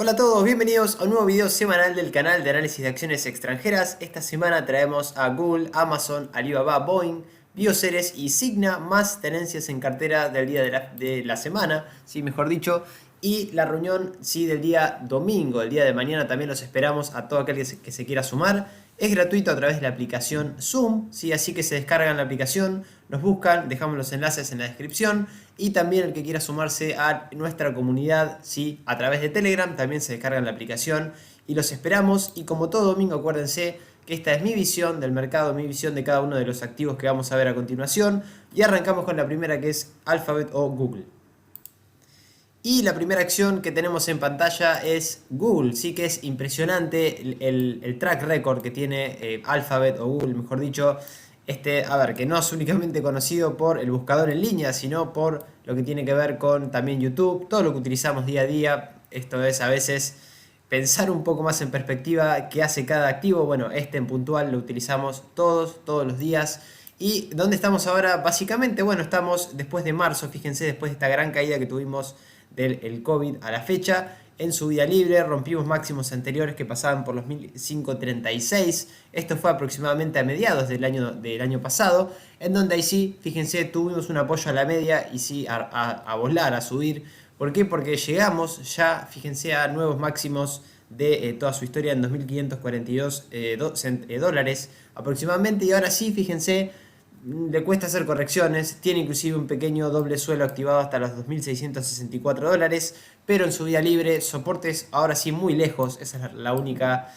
Hola a todos, bienvenidos a un nuevo video semanal del canal de análisis de acciones extranjeras. Esta semana traemos a Google, Amazon, Alibaba, Boeing, Bioceres y Signa, más tenencias en cartera del día de la semana, sí, mejor dicho. Y la reunión, sí, del día domingo, el día de mañana, también los esperamos a todo aquel que se quiera sumar. Es gratuito a través de la aplicación Zoom, ¿sí? Así que se descargan la aplicación, nos buscan, dejamos los enlaces en la descripción. Y también el que quiera sumarse a nuestra comunidad, ¿sí? A través de Telegram, también se descargan la aplicación y los esperamos. Y como todo domingo, acuérdense que esta es mi visión del mercado, mi visión de cada uno de los activos que vamos a ver a continuación. Y arrancamos con la primera, que es Alphabet o Google. Y la primera acción que tenemos en pantalla es Google, sí, que es impresionante el track record que tiene Alphabet o Google, mejor dicho. A ver, que no es únicamente conocido por el buscador en línea, sino por lo que tiene que ver con también YouTube, todo lo que utilizamos día a día. Esto es a veces pensar un poco más en perspectiva qué hace cada activo. Bueno, este en puntual lo utilizamos todos los días. ¿Y dónde estamos ahora? Básicamente, bueno, estamos después de marzo, fíjense, después de esta gran caída que tuvimos del COVID a la fecha. En subida libre rompimos máximos anteriores que pasaban por los 1536. Esto fue aproximadamente a mediados del año pasado, en donde ahí sí, fíjense, tuvimos un apoyo a la media y sí a volar, a subir. ¿Por qué? Porque llegamos ya, fíjense, a nuevos máximos de toda su historia en 2.542 dólares aproximadamente. Y ahora sí, fíjense, le cuesta hacer correcciones, tiene inclusive un pequeño doble suelo activado hasta los 2.664 dólares, pero en subida libre, soportes ahora sí muy lejos. Esa es la única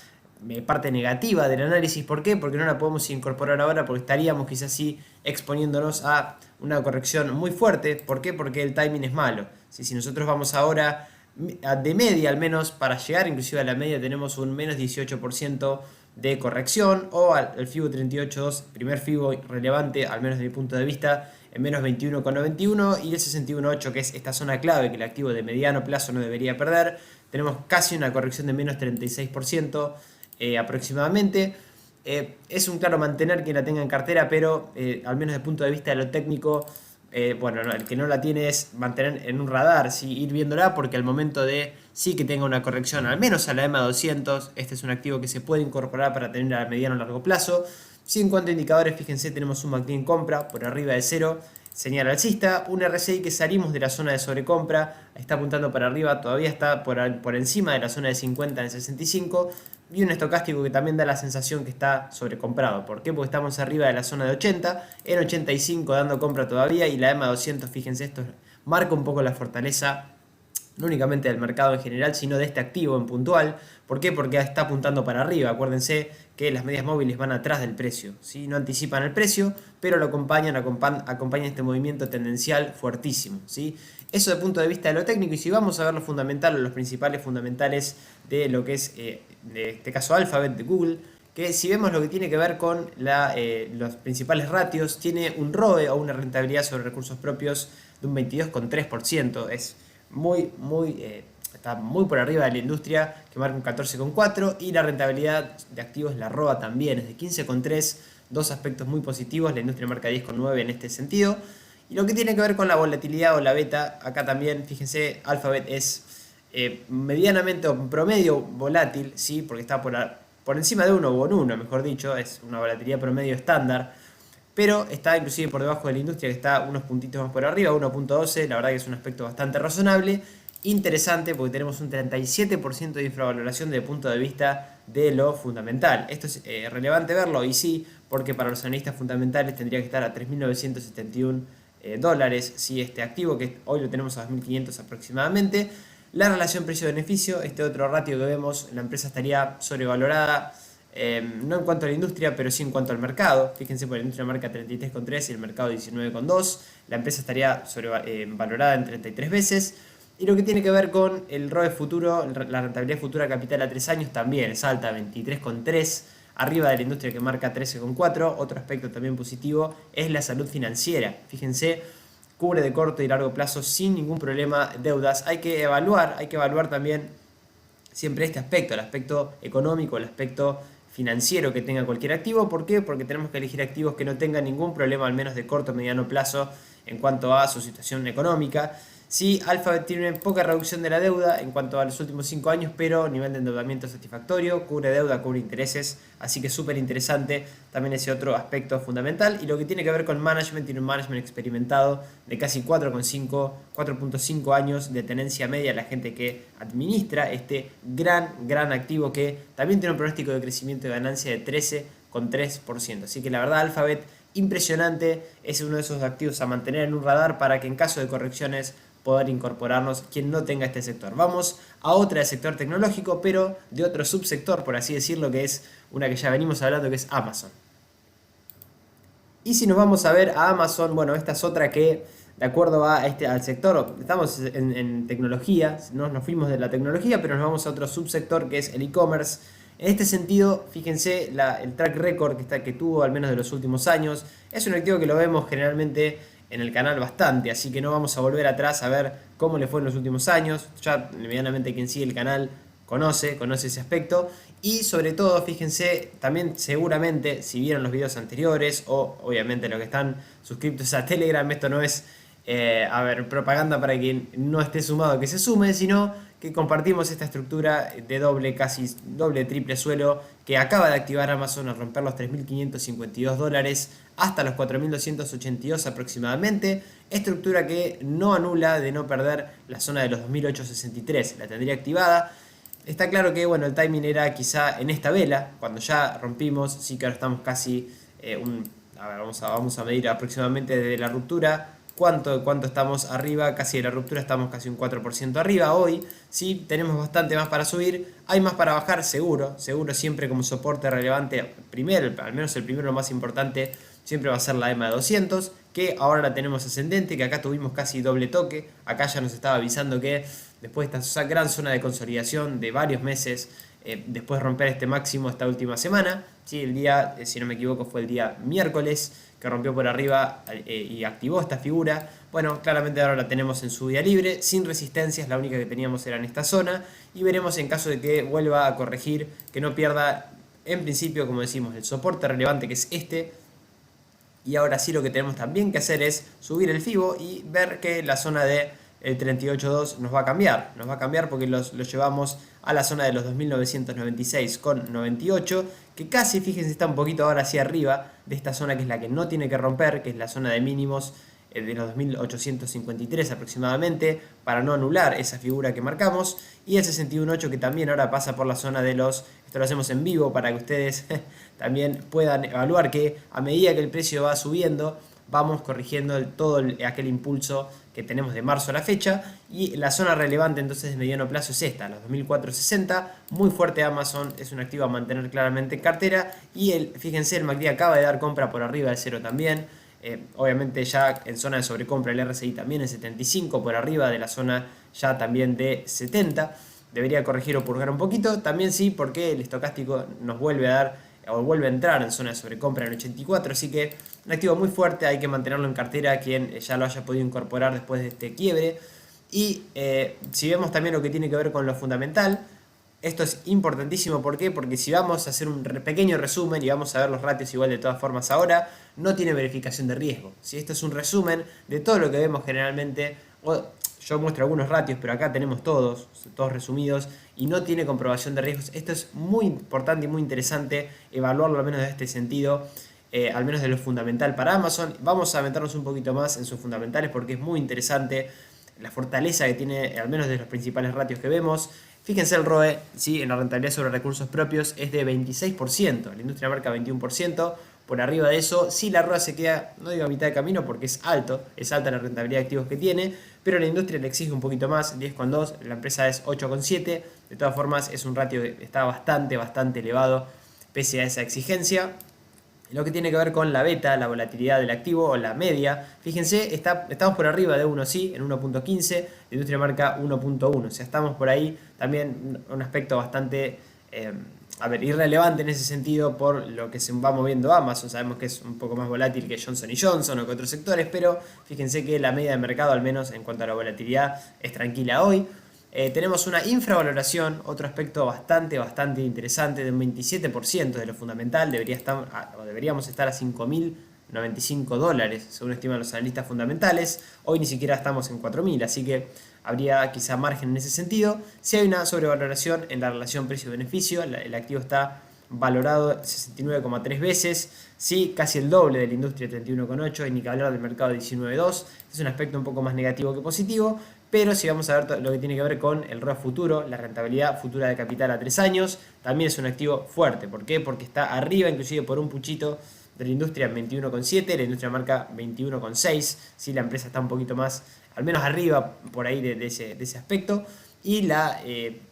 parte negativa del análisis. ¿Por qué? Porque no la podemos incorporar ahora, porque estaríamos quizás sí exponiéndonos a una corrección muy fuerte. ¿Por qué? Porque el timing es malo. Si nosotros vamos ahora de media, al menos para llegar inclusive a la media, tenemos un menos 18% de corrección, o al FIBO 38.2, primer FIBO relevante, al menos desde mi punto de vista, en menos 21,91, y el 61.8, que es esta zona clave que el activo de mediano plazo no debería perder. Tenemos casi una corrección de menos 36% aproximadamente. Es un claro mantener quien la tenga en cartera, pero al menos desde el punto de vista de lo técnico, bueno, no, el que no la tiene es mantener en un radar, ¿sí? Ir viéndola, porque al momento de sí que tenga una corrección, al menos a la EMA 200, este es un activo que se puede incorporar para tener a mediano o largo plazo. Si en cuanto a indicadores, fíjense, tenemos un MACD en compra por arriba de 0, señal alcista, un RSI que salimos de la zona de sobrecompra, está apuntando para arriba, todavía está por encima de la zona de 50 en 65, y un estocástico que también da la sensación que está sobrecomprado. ¿Por qué? Porque estamos arriba de la zona de 80, en 85 dando compra todavía, y la EMA 200, fíjense, esto marca un poco la fortaleza no únicamente del mercado en general, sino de este activo en puntual. ¿Por qué? Porque está apuntando para arriba. Acuérdense que las medias móviles van atrás del precio, ¿sí? No anticipan el precio, pero lo acompañan este movimiento tendencial fuertísimo, ¿sí? Eso desde el punto de vista de lo técnico. Y si vamos a ver lo fundamental, los principales fundamentales de lo que es, de este caso, Alphabet de Google, que si vemos lo que tiene que ver con los principales ratios, tiene un ROE, o una rentabilidad sobre recursos propios, de un 22,3%. Está muy por arriba de la industria, que marca un 14,4, y la rentabilidad de activos, la ROA, también es de 15,3, dos aspectos muy positivos. La industria marca 10,9 en este sentido. Y lo que tiene que ver con la volatilidad o la beta, acá también, fíjense, Alphabet es medianamente o promedio volátil, ¿sí? Porque está por encima de 1 o en 1, mejor dicho, es una volatilidad promedio estándar, pero está inclusive por debajo de la industria, que está unos puntitos más por arriba, 1,12. La verdad que es un aspecto bastante razonable, interesante, porque tenemos un 37% de infravaloración desde el punto de vista de lo fundamental. Esto es relevante verlo, y sí, porque para los analistas fundamentales tendría que estar a 3.971 dólares, ¿sí? Este activo, que hoy lo tenemos a 2.500 aproximadamente. La relación precio-beneficio, este otro ratio que vemos, la empresa estaría sobrevalorada, no en cuanto a la industria, pero sí en cuanto al mercado. Fíjense, por la industria marca 33,3 y el mercado 19,2. La empresa estaría valorada en 33 veces. Y lo que tiene que ver con el ROE futuro, la rentabilidad futura capital a 3 años, también es alta, 23,3, arriba de la industria, que marca 13,4. Otro aspecto también positivo es la salud financiera. Fíjense, cubre de corto y largo plazo sin ningún problema deudas. Hay que evaluar también siempre este aspecto, el aspecto económico, el aspecto financiero que tenga cualquier activo. ¿Por qué? Porque tenemos que elegir activos que no tengan ningún problema, al menos de corto o mediano plazo, en cuanto a su situación económica. Sí, Alphabet tiene poca reducción de la deuda en cuanto a los últimos 5 años, pero nivel de endeudamiento satisfactorio, cubre deuda, cubre intereses, así que súper interesante también ese otro aspecto fundamental. Y lo que tiene que ver con management, tiene un management experimentado de casi 4,5 años de tenencia media, la gente que administra este gran activo que también tiene un pronóstico de crecimiento de ganancia de 13,3%. Así que la verdad, Alphabet impresionante, es uno de esos activos a mantener en un radar para que en caso de correcciones poder incorporarnos quien no tenga este sector. Vamos a otra del sector tecnológico, pero de otro subsector, por así decirlo, que es una que ya venimos hablando, que es Amazon. Y si nos vamos a ver a Amazon, bueno, esta es otra que, de acuerdo al sector, estamos en tecnología, nos fuimos de la tecnología, pero nos vamos a otro subsector que es el e-commerce. En este sentido, fíjense el track record que tuvo, al menos de los últimos años. Es un activo que lo vemos generalmente en el canal bastante, así que no vamos a volver atrás a ver cómo le fue en los últimos años. Ya medianamente quien sigue el canal conoce ese aspecto. Y sobre todo, fíjense, también seguramente, si vieron los videos anteriores o obviamente los que están suscritos a Telegram, esto no es, propaganda para quien no esté sumado que se sume, sino que compartimos esta estructura de casi doble, triple suelo que acaba de activar Amazon al romper los $3.552 hasta los 4.282 aproximadamente. Estructura que no anula de no perder la zona de los 2.863, la tendría activada. Está claro que bueno, el timing era quizá en esta vela, cuando ya rompimos, sí que ahora estamos casi, vamos a medir aproximadamente desde la ruptura, cuánto estamos arriba, casi de la ruptura estamos casi un 4% arriba hoy, sí, tenemos bastante más para subir, hay más para bajar, seguro siempre como soporte relevante, al menos el primero, lo más importante, siempre va a ser la EMA de 200, que ahora la tenemos ascendente, que acá tuvimos casi doble toque, acá ya nos estaba avisando que después de esta gran zona de consolidación de varios meses, después de romper este máximo esta última semana, ¿sí? El día, si no me equivoco, fue el día miércoles, que rompió por arriba y activó esta figura. Bueno, claramente ahora la tenemos en subida libre, sin resistencias, la única que teníamos era en esta zona, y veremos en caso de que vuelva a corregir, que no pierda, en principio, como decimos, el soporte relevante que es este. Y ahora sí lo que tenemos también que hacer es subir el FIBO y ver que la zona de el 38.2 nos va a cambiar porque lo llevamos a la zona de los 2.996,98, que casi, fíjense, está un poquito ahora hacia arriba de esta zona que es la que no tiene que romper, que es la zona de mínimos de los 2.853 aproximadamente, para no anular esa figura que marcamos, y el 61.8 que también ahora pasa por la zona de esto lo hacemos en vivo para que ustedes también puedan evaluar que a medida que el precio va subiendo, vamos corrigiendo aquel impulso que tenemos de marzo a la fecha, y la zona relevante entonces de mediano plazo es esta, los 2.460, muy fuerte Amazon, es un activo a mantener claramente en cartera, y fíjense, el MACD acaba de dar compra por arriba del cero también, obviamente ya en zona de sobrecompra el RSI también en 75, por arriba de la zona ya también de 70, debería corregir o purgar un poquito, también sí, porque el estocástico nos vuelve a dar o vuelve a entrar en zona de sobrecompra en 84, así que un activo muy fuerte, hay que mantenerlo en cartera quien ya lo haya podido incorporar después de este quiebre. Y si vemos también lo que tiene que ver con lo fundamental, esto es importantísimo, ¿por qué? Porque si vamos a hacer un pequeño resumen y vamos a ver los ratios igual de todas formas ahora, no tiene verificación de riesgo. Si esto es un resumen de todo lo que vemos generalmente, yo muestro algunos ratios, pero acá tenemos todos resumidos y no tiene comprobación de riesgos. Esto es muy importante y muy interesante evaluarlo al menos de este sentido, al menos de lo fundamental para Amazon. Vamos a meternos un poquito más en sus fundamentales porque es muy interesante la fortaleza que tiene, al menos de los principales ratios que vemos. Fíjense el ROE, ¿sí? En la rentabilidad sobre recursos propios es de 26%, la industria marca 21%. Por arriba de eso, sí, la ROA se queda, no digo a mitad de camino porque es alta la rentabilidad de activos que tiene, pero la industria le exige un poquito más, 10,2, la empresa es 8,7, de todas formas es un ratio que está bastante elevado pese a esa exigencia. Lo que tiene que ver con la beta, la volatilidad del activo o la media, fíjense, estamos por arriba de 1, sí, en 1.15, la industria marca 1.1, o sea, estamos por ahí, también un aspecto bastante irrelevante en ese sentido por lo que se va moviendo Amazon. Sabemos que es un poco más volátil que Johnson Johnson o que otros sectores, pero fíjense que la media de mercado, al menos en cuanto a la volatilidad, es tranquila hoy. Tenemos una infravaloración, otro aspecto bastante interesante, de un 27% de lo fundamental, deberíamos estar a 5.000 $95, según estiman los analistas fundamentales. Hoy ni siquiera estamos en 4.000, así que habría quizá margen en ese sentido. Si hay una sobrevaloración en la relación precio-beneficio, el activo está valorado 69,3 veces, sí, casi el doble de la industria 31,8, y ni que hablar del mercado 19,2. Es un aspecto un poco más negativo que positivo, pero si vamos a ver lo que tiene que ver con el ROE futuro, la rentabilidad futura de capital a 3 años, también es un activo fuerte. ¿Por qué? Porque está arriba inclusive por un puchito de la industria en 21,7, la industria marca 21,6, ¿sí? La empresa está un poquito más, al menos arriba por ahí de ese aspecto. Y la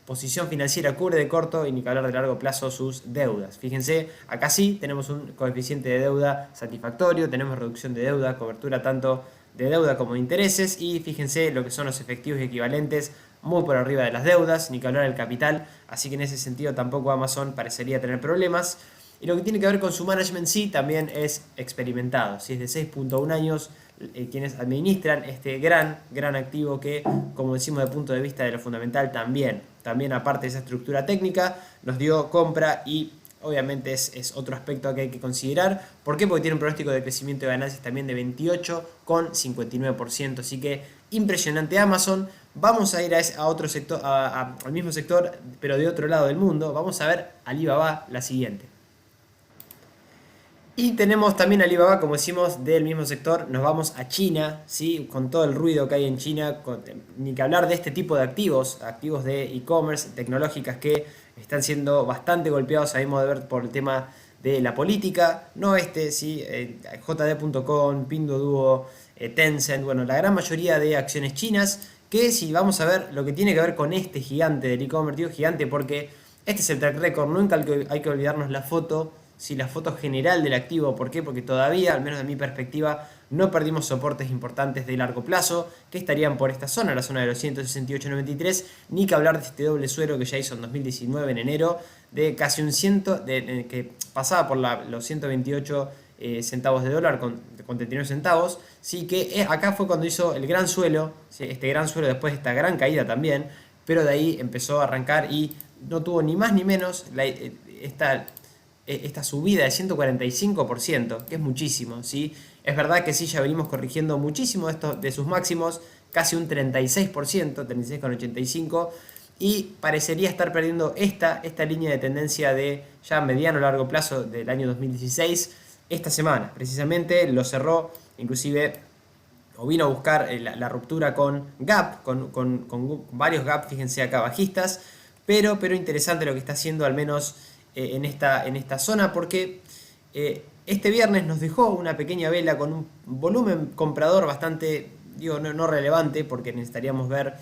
posición financiera cubre de corto y ni que hablar de largo plazo sus deudas. Fíjense, acá sí tenemos un coeficiente de deuda satisfactorio, tenemos reducción de deuda, cobertura tanto de deuda como de intereses, y fíjense lo que son los efectivos y equivalentes muy por arriba de las deudas, ni que hablar del capital, así que en ese sentido tampoco Amazon parecería tener problemas. Y lo que tiene que ver con su management sí también es experimentado, si es de 6,1 años quienes administran este gran activo que, como decimos desde el punto de vista de lo fundamental, también aparte de esa estructura técnica, nos dio compra y obviamente es otro aspecto que hay que considerar. ¿Por qué? Porque tiene un pronóstico de crecimiento de ganancias también de 28,59%, así que impresionante Amazon. Vamos a ir a otro sector, al mismo sector, pero de otro lado del mundo. Vamos a ver Alibaba, la siguiente. Y tenemos también Alibaba, como decimos, del mismo sector. Nos vamos a China, ¿sí? Con todo el ruido que hay en China, ni que hablar de este tipo de activos de e-commerce, tecnológicas que están siendo bastante golpeados, sabemos de ver por el tema de la política, no ¿sí? JD.com, Pinduoduo, Tencent, bueno, la gran mayoría de acciones chinas, que si vamos a ver lo que tiene que ver con este gigante del e-commerce, digo gigante porque este es el track record, nunca hay que olvidarnos la foto, si la foto general del activo. ¿Por qué? Porque todavía, al menos de mi perspectiva, no perdimos soportes importantes de largo plazo que estarían por esta zona, la zona de los 168,93, ni que hablar de este doble suelo que ya hizo en 2019 en enero, de casi un que pasaba por los 128 centavos de dólar con 39 centavos, sí que acá fue cuando hizo el gran suelo, ¿sí? Este gran suelo después de esta gran caída también, pero de ahí empezó a arrancar y no tuvo ni más ni menos esta subida de 145%, que es muchísimo, ¿sí? Es verdad que sí, ya venimos corrigiendo muchísimo de sus máximos, casi un 36%, 36,85%, y parecería estar perdiendo esta línea de tendencia de ya mediano largo plazo del año 2016. Esta semana, precisamente, lo cerró, inclusive, o vino a buscar la ruptura con gap, con varios gap, fíjense acá, bajistas, pero interesante lo que está haciendo, al menos en esta zona, porque este viernes nos dejó una pequeña vela con un volumen comprador bastante, digo, no relevante, porque necesitaríamos ver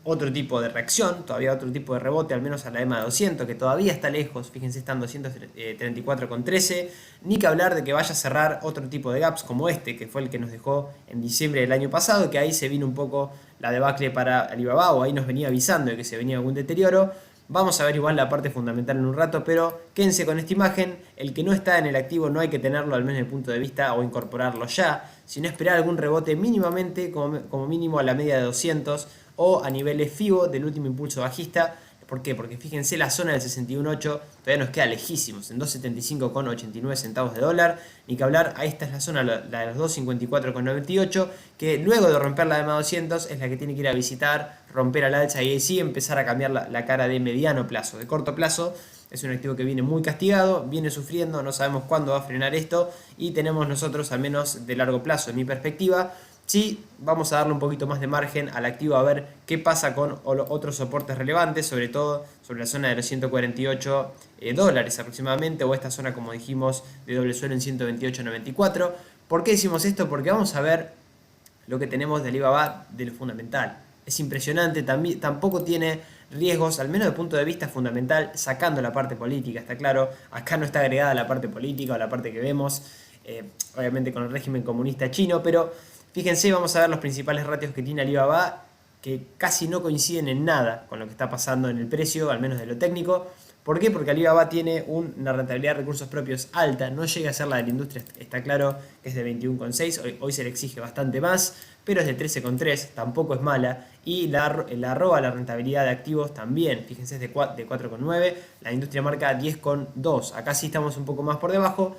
otro tipo de reacción, todavía otro tipo de rebote, al menos a la EMA 200, que todavía está lejos, fíjense, está en 234,13, ni que hablar de que vaya a cerrar otro tipo de gaps como este, que fue el que nos dejó en diciembre del año pasado, que ahí se vino un poco la debacle para Alibaba, o ahí nos venía avisando de que se venía algún deterioro. Vamos a ver igual la parte fundamental en un rato, pero quédense con esta imagen. El que no está en el activo no hay que tenerlo, al menos desde el punto de vista, o incorporarlo ya, sino esperar algún rebote mínimamente, como mínimo a la media de 200 o a niveles FIBO del último impulso bajista. ¿Por qué? Porque fíjense, la zona del 61.8 todavía nos queda lejísimos, en 2.75,89 centavos de dólar. Ni que hablar, ahí esta es la zona, la de los 2.54,98, que luego de romper la de EMA 200 es la que tiene que ir a visitar, romper al alza y ahí sí empezar a cambiar la cara de mediano plazo. De corto plazo es un activo que viene muy castigado, viene sufriendo, no sabemos cuándo va a frenar esto, y tenemos nosotros, al menos de largo plazo, en mi perspectiva, sí, vamos a darle un poquito más de margen al activo a ver qué pasa con otros soportes relevantes, sobre todo sobre la zona de los 148 dólares aproximadamente, o esta zona, como dijimos, de doble suelo en 128,94. ¿Por qué decimos esto? Porque vamos a ver lo que tenemos de Alibaba de lo fundamental. Es impresionante, tampoco tiene riesgos, al menos desde el punto de vista fundamental, sacando la parte política, está claro. Acá no está agregada la parte política o la parte que vemos, obviamente con el régimen comunista chino, pero fíjense, vamos a ver los principales ratios que tiene Alibaba, que casi no coinciden en nada con lo que está pasando en el precio, al menos de lo técnico. ¿Por qué? Porque Alibaba tiene una rentabilidad de recursos propios alta, no llega a ser la de la industria, está claro que es de 21,6, hoy se le exige bastante más, pero es de 13,3, tampoco es mala, y la arroba, la rentabilidad de activos también, fíjense, es de 4,9, la industria marca 10,2, acá sí estamos un poco más por debajo,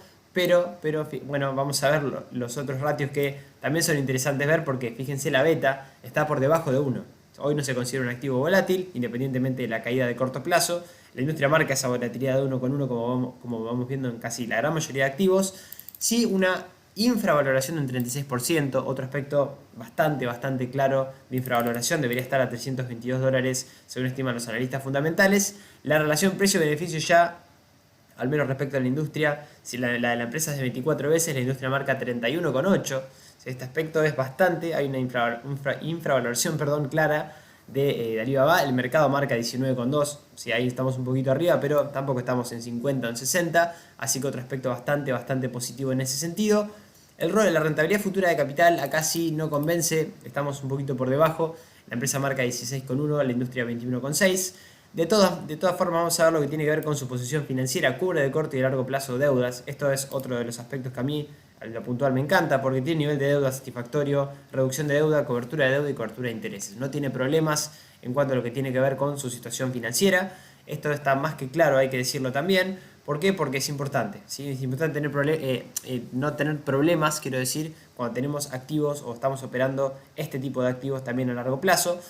Bueno, vamos a ver los otros ratios que también son interesantes ver porque fíjense la beta está por debajo de 1. Hoy no se considera un activo volátil, independientemente de la caída de corto plazo. La industria marca esa volatilidad de 1 con 1 como vamos viendo en casi la gran mayoría de activos. Sí, una infravaloración de un 36%, otro aspecto bastante claro de infravaloración, debería estar a $322 según estiman los analistas fundamentales. La relación precio-beneficio ya, al menos respecto a la industria, si la de la empresa es de 24 veces, la industria marca 31,8. Este aspecto es bastante, hay una infravaloración clara de Alibaba. El mercado marca 19,2, ahí estamos un poquito arriba, pero tampoco estamos en 50 o en 60, así que otro aspecto bastante positivo en ese sentido. El rol de la rentabilidad futura de capital acá sí no convence, estamos un poquito por debajo, la empresa marca 16,1, la industria 21,6. De todas formas vamos a ver lo que tiene que ver con su posición financiera, cubre de corto y de largo plazo deudas. Esto es otro de los aspectos que a mí, a lo puntual, me encanta porque tiene nivel de deuda satisfactorio, reducción de deuda, cobertura de deuda y cobertura de intereses. No tiene problemas en cuanto a lo que tiene que ver con su situación financiera. Esto está más que claro, hay que decirlo también. ¿Por qué? Porque es importante, ¿sí? Es importante no tener problemas, quiero decir, cuando tenemos activos o estamos operando este tipo de activos también a largo plazo.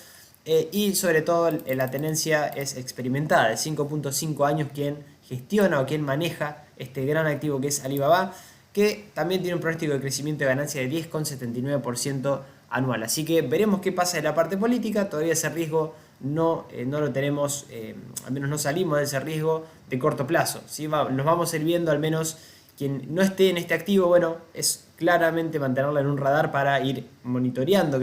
Y sobre todo la tenencia es experimentada, de 5.5 años quien gestiona o quien maneja este gran activo que es Alibaba, que también tiene un pronóstico de crecimiento de ganancia de 10,79% anual. Así que veremos qué pasa de la parte política, todavía ese riesgo no lo tenemos, al menos no salimos de ese riesgo de corto plazo, ¿sí? Nos vamos a ir viendo, al menos quien no esté en este activo, bueno, es claramente mantenerla en un radar para ir monitoreando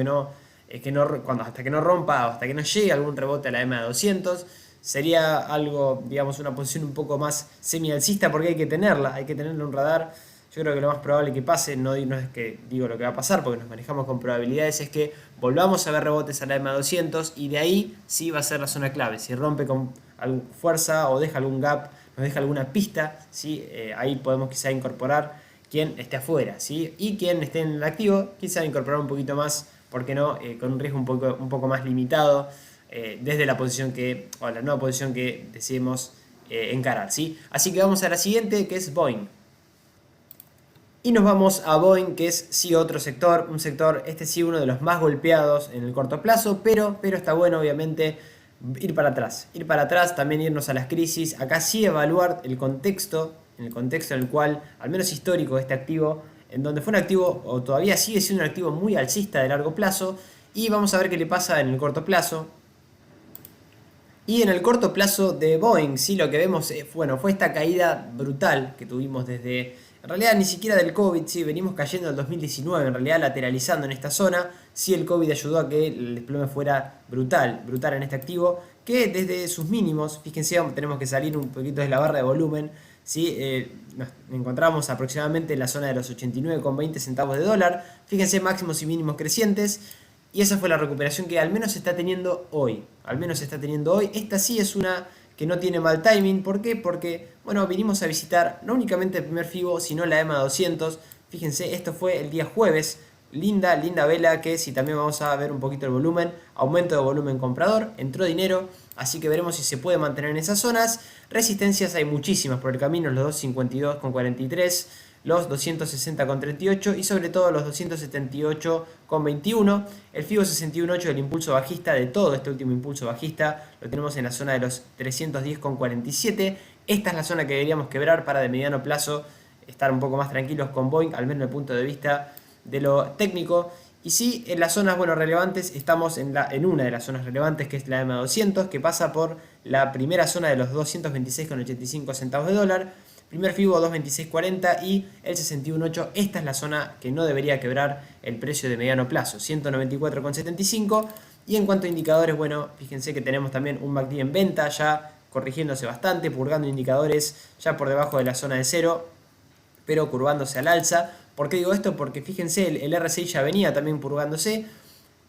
hasta que no rompa o hasta que no llegue algún rebote a la EMA de 200. Sería algo, digamos, una posición un poco más semi-alcista porque hay que tenerla en un radar. Yo creo que lo más probable que pase, no es que digo lo que va a pasar porque nos manejamos con probabilidades, es que volvamos a ver rebotes a la EMA 200 y de ahí sí va a ser la zona clave. Si rompe con fuerza o deja algún gap, nos deja alguna pista, ¿sí? Ahí podemos quizá incorporar quien esté afuera, ¿sí? Y quien esté en el activo, quizá incorporar un poquito más, ¿por qué no? Con un riesgo un poco más limitado desde la nueva posición que decidimos encarar, ¿sí? Así que vamos a la siguiente, que es Boeing. Y nos vamos a Boeing, que es sí otro sector, este sí uno de los más golpeados en el corto plazo, pero está bueno obviamente ir para atrás, también irnos a las crisis, acá sí evaluar el contexto en el cual, al menos histórico, este activo, en donde fue un activo, o todavía sigue siendo un activo muy alcista de largo plazo, y vamos a ver qué le pasa en el corto plazo. Y en el corto plazo de Boeing, sí, lo que vemos fue esta caída brutal que tuvimos en realidad ni siquiera del COVID, sí, venimos cayendo del 2019, en realidad lateralizando en esta zona. Sí, el COVID ayudó a que el desplome fuera brutal en este activo, que desde sus mínimos, fíjense, tenemos que salir un poquito de la barra de volumen, ¿sí? Nos encontramos aproximadamente en la zona de los 89,20 centavos de dólar, fíjense, máximos y mínimos crecientes. Y esa fue la recuperación que al menos se está teniendo hoy. Esta sí es una que no tiene mal timing. ¿Por qué? Porque, bueno, vinimos a visitar no únicamente el primer FIBO, sino la EMA 200. Fíjense, esto fue el día jueves. Linda vela que si también vamos a ver un poquito el volumen. Aumento de volumen comprador. Entró dinero. Así que veremos si se puede mantener en esas zonas. Resistencias hay muchísimas por el camino. Los 252,43. Los 260,38 y sobre todo los 278,21. El FIBO 61.8 del impulso bajista, de todo este último impulso bajista, lo tenemos en la zona de los 310,47. Esta es la zona que deberíamos quebrar para de mediano plazo estar un poco más tranquilos con Boeing, al menos desde el punto de vista de lo técnico. Y sí, en las zonas relevantes estamos en una de las zonas relevantes, que es la EMA 200, que pasa por la primera zona de los 226,85 centavos de dólar. Primer FIBO 226.40 y el 61.8. Esta es la zona que no debería quebrar el precio de mediano plazo, 194,75. Y en cuanto a indicadores, bueno, fíjense que tenemos también un MACD en venta, ya corrigiéndose bastante, purgando indicadores ya por debajo de la zona de cero, pero curvándose al alza. ¿Por qué digo esto? Porque fíjense, el RSI ya venía también purgándose.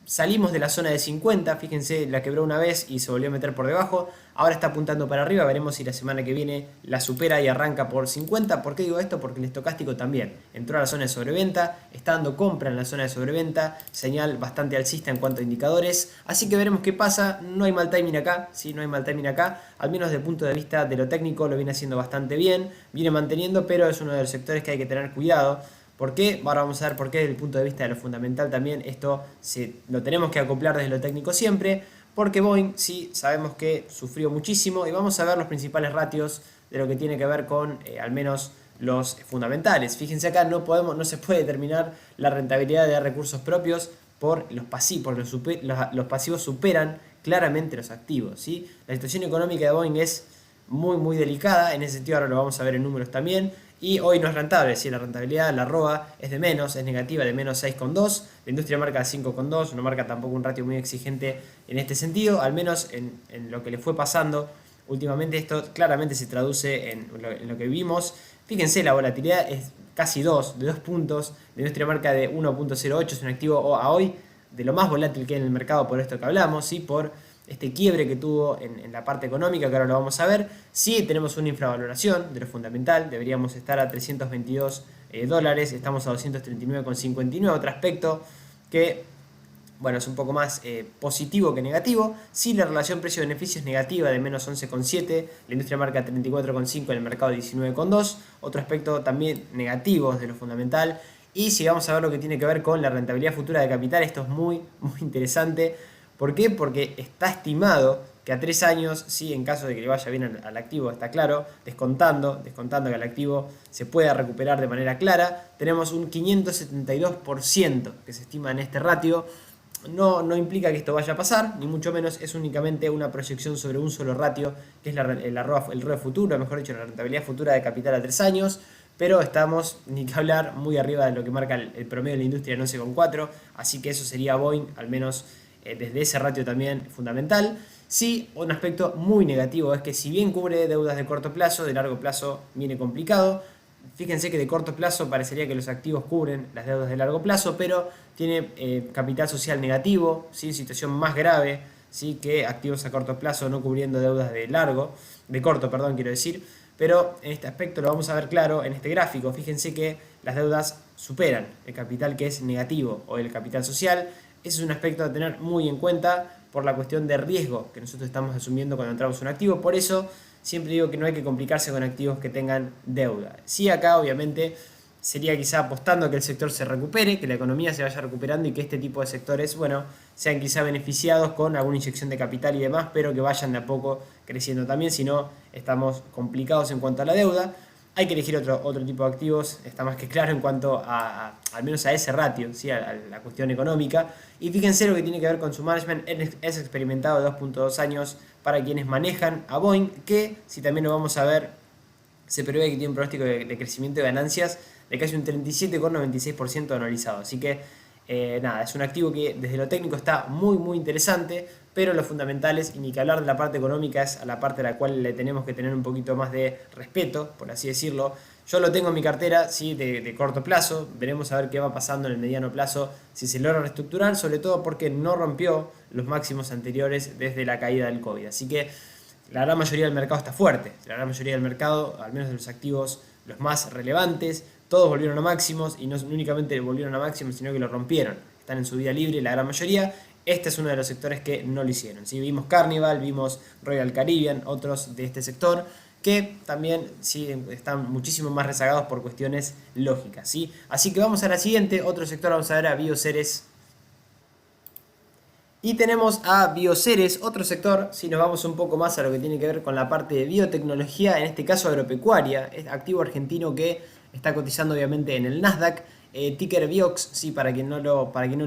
salimos de la zona de 50, fíjense, la quebró una vez y se volvió a meter por debajo, ahora está apuntando para arriba, veremos si la semana que viene la supera y arranca por 50. ¿Por qué digo esto? Porque el estocástico también entró a la zona de sobreventa, está dando compra en la zona de sobreventa, señal bastante alcista en cuanto a indicadores, así que veremos qué pasa. No hay mal timing acá, ¿sí? No hay mal timing acá, al menos desde el punto de vista de lo técnico lo viene haciendo bastante bien, viene manteniendo, pero es uno de los sectores que hay que tener cuidado. ¿Por qué? Ahora vamos a ver por qué desde el punto de vista de lo fundamental también esto lo tenemos que acoplar desde lo técnico siempre, porque Boeing sí sabemos que sufrió muchísimo y vamos a ver los principales ratios de lo que tiene que ver con al menos los fundamentales. Fíjense acá, no se puede determinar la rentabilidad de recursos propios por los pasivos, porque los pasivos superan claramente los activos, ¿sí? La situación económica de Boeing es muy delicada, en ese sentido ahora lo vamos a ver en números también, y hoy no es rentable, si la rentabilidad, la ROA es de menos, es negativa, de menos 6,2, la industria marca 5,2, no marca tampoco un ratio muy exigente en este sentido, al menos en lo que le fue pasando últimamente. Esto claramente se traduce en lo que vimos. Fíjense, la volatilidad es casi de 2 puntos, la industria marca de 1,08, es un activo a hoy de lo más volátil que hay en el mercado, por esto que hablamos, ¿sí? Por este quiebre que tuvo en la parte económica, que ahora lo vamos a ver. Sí tenemos una infravaloración de lo fundamental, deberíamos estar a 322 dólares, estamos a 239,59, otro aspecto que, bueno, es un poco más positivo que negativo. Sí, la relación precio-beneficio es negativa, de menos 11,7, la industria marca 34,5, en el mercado 19,2, otro aspecto también negativo de lo fundamental. Y si vamos a ver lo que tiene que ver con la rentabilidad futura de capital, esto es muy interesante. ¿Por qué? Porque está estimado que a 3 años, sí, en caso de que le vaya bien al activo, está claro, descontando que el activo se pueda recuperar de manera clara, tenemos un 572% que se estima en este ratio. No implica que esto vaya a pasar, ni mucho menos, es únicamente una proyección sobre un solo ratio, que es el ROE futuro, mejor dicho, la rentabilidad futura de capital a 3 años, pero estamos, ni que hablar, muy arriba de lo que marca el promedio de la industria en 11,4, así que eso sería Boeing, al menos desde ese ratio también fundamental. Sí, un aspecto muy negativo es que si bien cubre deudas de corto plazo, de largo plazo viene complicado. Fíjense que de corto plazo parecería que los activos cubren las deudas de largo plazo, pero tiene capital social negativo, ¿sí? Situación más grave, ¿sí? Que activos a corto plazo no cubriendo deudas de corto, perdón, quiero decir. Pero en este aspecto lo vamos a ver claro en este gráfico. Fíjense que las deudas superan el capital que es negativo o el capital social. Ese es un aspecto a tener muy en cuenta por la cuestión de riesgo que nosotros estamos asumiendo cuando entramos en un activo. Por eso siempre digo que no hay que complicarse con activos que tengan deuda. Sí, acá obviamente sería quizá apostando a que el sector se recupere, que la economía se vaya recuperando y que este tipo de sectores, bueno, sean quizá beneficiados con alguna inyección de capital y demás, pero que vayan de a poco creciendo también, si no estamos complicados en cuanto a la deuda. Hay que elegir otro tipo de activos, está más que claro en cuanto al menos a ese ratio, ¿sí? A la cuestión económica. Y fíjense lo que tiene que ver con su management, es experimentado de 2,2 años para quienes manejan a Boeing, que si también lo vamos a ver, se prevé que tiene un pronóstico de crecimiento de ganancias de casi un 37,96% anualizado. Así que nada, es un activo que desde lo técnico está muy interesante, pero los fundamentales, y ni que hablar de la parte económica, es a la parte a la cual le tenemos que tener un poquito más de respeto, por así decirlo. Yo lo tengo en mi cartera, sí, de corto plazo, veremos a ver qué va pasando en el mediano plazo, si se logra reestructurar, sobre todo porque no rompió los máximos anteriores desde la caída del COVID. Así que la gran mayoría del mercado está fuerte, la gran mayoría del mercado, al menos de los activos los más relevantes, todos volvieron a máximos, y no únicamente volvieron a máximos, sino que lo rompieron. Están en subida libre la gran mayoría. Este es uno de los sectores que no lo hicieron, ¿sí? Vimos Carnival, vimos Royal Caribbean, otros de este sector, que también sí están muchísimo más rezagados por cuestiones lógicas, ¿sí? Así que vamos a la siguiente, otro sector, vamos a ver a Bioceres. Y tenemos a Bioceres, otro sector, si nos vamos un poco más a lo que tiene que ver con la parte de biotecnología, en este caso agropecuaria, es activo argentino que está cotizando obviamente en el Nasdaq, ticker BIOX, sí, para quien no lo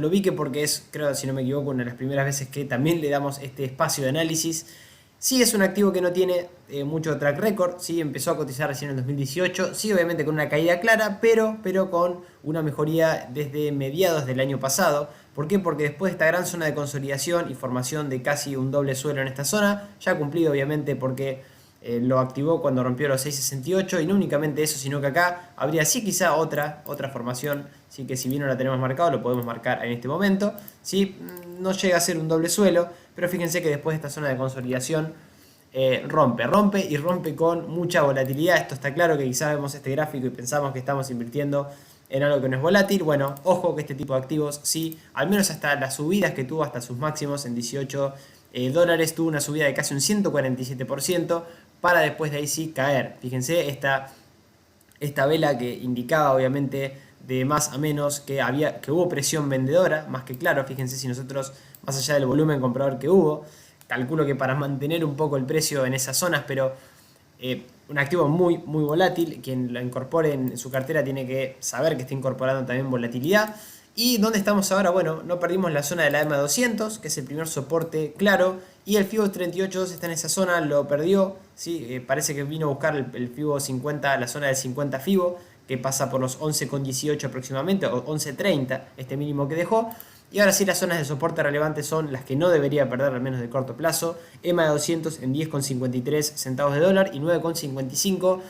ubique, porque es, creo, si no me equivoco, una de las primeras veces que también le damos este espacio de análisis. Sí, es un activo que no tiene mucho track record, sí, empezó a cotizar recién en el 2018, sí, obviamente con una caída clara, pero con una mejoría desde mediados del año pasado. ¿Por qué? Porque después de esta gran zona de consolidación y formación de casi un doble suelo en esta zona, ya cumplido obviamente porque lo activó cuando rompió los 6.68 y no únicamente eso, sino que acá habría sí quizá otra formación, ¿sí? Que si bien no la tenemos marcado, lo podemos marcar en este momento, ¿sí? No llega a ser un doble suelo, pero fíjense que después de esta zona de consolidación rompe y rompe con mucha volatilidad. Esto está claro, que quizás vemos este gráfico y pensamos que estamos invirtiendo en algo que no es volátil. Bueno, ojo que este tipo de activos, sí, al menos hasta las subidas que tuvo hasta sus máximos en 18 dólares, tuvo una subida de casi un 147%, para después de ahí sí caer. Fíjense esta vela que indicaba obviamente de más a menos que hubo presión vendedora, más que claro. Fíjense si nosotros, más allá del volumen comprador que hubo, calculo que para mantener un poco el precio en esas zonas, pero un activo muy volátil. Quien lo incorpore en su cartera tiene que saber que está incorporando también volatilidad. ¿Y dónde estamos ahora? Bueno, no perdimos la zona de la EMA 200, que es el primer soporte claro, y el FIBO 38.2 está en esa zona, lo perdió, ¿sí? Parece que vino a buscar el FIBO 50, la zona del 50 FIBO, que pasa por los 11,18 aproximadamente, o 11,30, este mínimo que dejó. Y ahora sí, las zonas de soporte relevantes son las que no debería perder, al menos de corto plazo. EMA de 200 en 10,53 centavos de dólar y 9,55.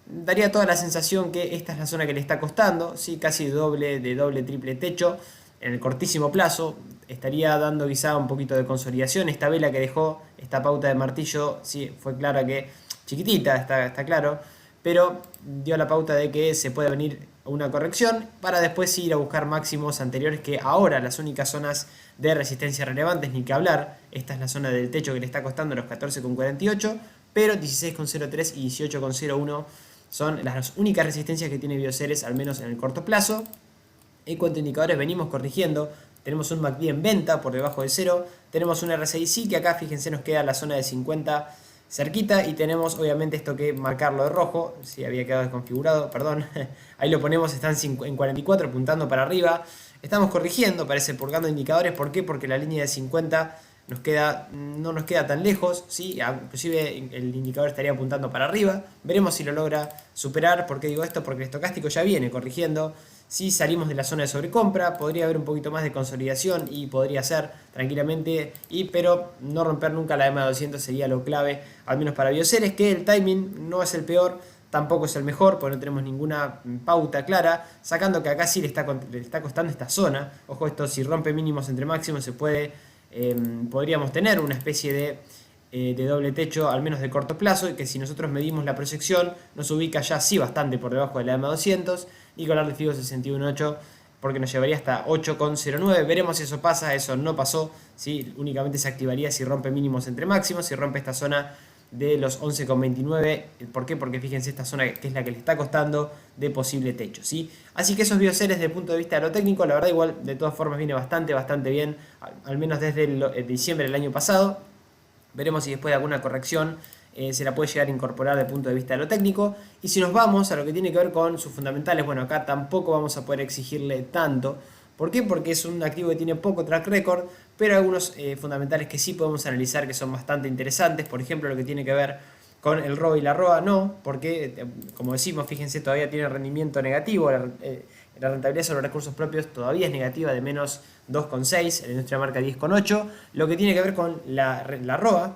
Daría toda la sensación que esta es la zona que le está costando, ¿sí? Casi doble, triple techo en el cortísimo plazo. Estaría dando quizá un poquito de consolidación. Esta vela que dejó, esta pauta de martillo, sí, fue clara que, chiquitita, está claro, pero dio la pauta de que se puede venir una corrección para después ir a buscar máximos anteriores, que ahora las únicas zonas de resistencia relevantes, ni que hablar. Esta es la zona del techo que le está costando los 14,48, pero 16,03 y 18,01 son las únicas resistencias que tiene Bioceres, al menos en el corto plazo. En cuanto a indicadores, venimos corrigiendo. Tenemos un MACD en venta por debajo de 0. Tenemos un RSI que acá, fíjense, nos queda la zona de 50 cerquita. Y tenemos obviamente esto que marcarlo de rojo. Si había quedado desconfigurado, perdón. Ahí lo ponemos, están en 44 apuntando para arriba. Estamos corrigiendo, parece, purgando indicadores. ¿Por qué? Porque la línea de 50 no nos queda tan lejos, ¿sí? Inclusive el indicador estaría apuntando para arriba. Veremos si lo logra superar. ¿Por qué digo esto? Porque el estocástico ya viene corrigiendo. Si salimos de la zona de sobrecompra, podría haber un poquito más de consolidación y podría ser tranquilamente, pero no romper nunca la EMA 200 sería lo clave, al menos para Bioceres, que el timing no es el peor, tampoco es el mejor, porque no tenemos ninguna pauta clara, sacando que acá sí le está costando esta zona. Ojo, esto si rompe mínimos entre máximos se podríamos tener una especie de doble techo, al menos de corto plazo, y que si nosotros medimos la proyección nos ubica ya sí bastante por debajo de la EMA 200, y con el FIBO 61.8, porque nos llevaría hasta 8,09. Veremos si eso pasa. Eso no pasó, ¿sí? Únicamente se activaría si rompe mínimos entre máximos, si rompe esta zona de los 11,29. ¿Por qué? Porque fíjense esta zona que es la que le está costando de posible techo, ¿sí? Así que esos Bioceres desde el punto de vista de lo técnico, la verdad igual de todas formas viene bastante bien, al menos desde diciembre del año pasado. Veremos si después de alguna corrección se la puede llegar a incorporar desde el punto de vista de lo técnico. Y si nos vamos a lo que tiene que ver con sus fundamentales, bueno, acá tampoco vamos a poder exigirle tanto. ¿Por qué? Porque es un activo que tiene poco track record, pero algunos fundamentales que sí podemos analizar que son bastante interesantes. Por ejemplo, lo que tiene que ver con el ROE y la ROA, no, porque como decimos, fíjense, todavía tiene rendimiento negativo. La rentabilidad sobre los recursos propios todavía es negativa, de menos 2,6, la industria marca 10,8. Lo que tiene que ver con la ROA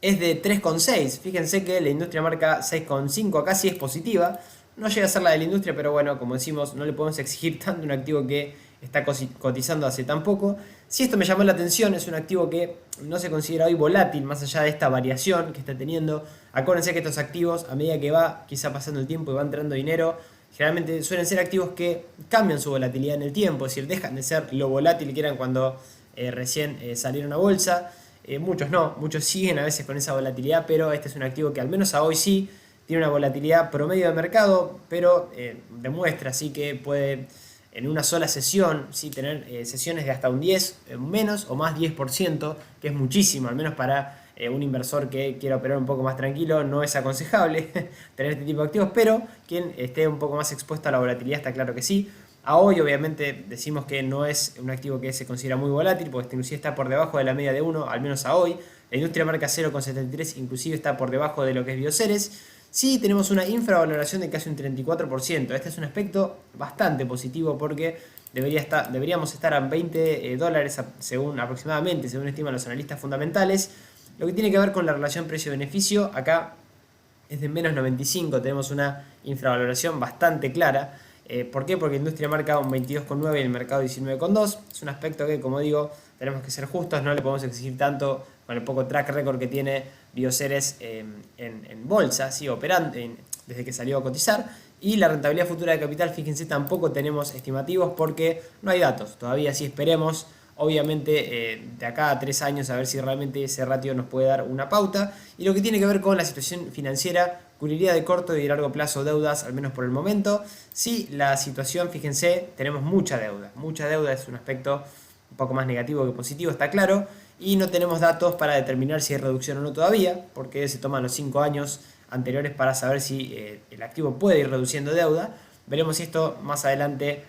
es de 3,6. Fíjense que la industria marca 6,5, acá sí es positiva. No llega a ser la de la industria, pero bueno, como decimos, no le podemos exigir tanto a un activo que está cotizando hace tan poco. Si esto me llamó la atención, es un activo que no se considera hoy volátil, más allá de esta variación que está teniendo. Acuérdense que estos activos, a medida que va quizá pasando el tiempo y va entrando dinero, generalmente suelen ser activos que cambian su volatilidad en el tiempo, es decir, dejan de ser lo volátil que eran cuando recién salieron a bolsa. Muchos no, muchos siguen a veces con esa volatilidad, pero este es un activo que al menos a hoy sí tiene una volatilidad promedio de mercado, pero demuestra así que puede en una sola sesión sí tener sesiones de hasta un 10, menos o más 10%, que es muchísimo, al menos para un inversor que quiera operar un poco más tranquilo. No es aconsejable tener este tipo de activos, pero quien esté un poco más expuesto a la volatilidad está claro que sí. A hoy obviamente decimos que no es un activo que se considera muy volátil, porque inclusive está por debajo de la media de 1, al menos a hoy. La industria marca 0,73, inclusive está por debajo de lo que es Bioceres. Sí, tenemos una infravaloración de casi un 34%. Este es un aspecto bastante positivo, porque deberíamos estar a 20 dólares aproximadamente, según estiman los analistas fundamentales. Lo que tiene que ver con la relación precio-beneficio, acá es de menos 95, tenemos una infravaloración bastante clara. ¿Por qué? Porque la industria marca un 22,9 y el mercado 19,2. Es un aspecto que, como digo, tenemos que ser justos, no le podemos exigir tanto con el poco track record que tiene Bioceres en bolsa, ¿sí? Operando desde que salió a cotizar. Y la rentabilidad futura de capital, fíjense, tampoco tenemos estimativos porque no hay datos. Todavía sí esperemos, obviamente, de acá a 3 años a ver si realmente ese ratio nos puede dar una pauta. Y lo que tiene que ver con la situación financiera, cubriría de corto y de largo plazo deudas, al menos por el momento. Sí, la situación, fíjense, tenemos mucha deuda. Mucha deuda es un aspecto un poco más negativo que positivo, está claro. Y no tenemos datos para determinar si hay reducción o no todavía, porque se toman los 5 años anteriores para saber si el activo puede ir reduciendo deuda. Veremos si esto más adelante,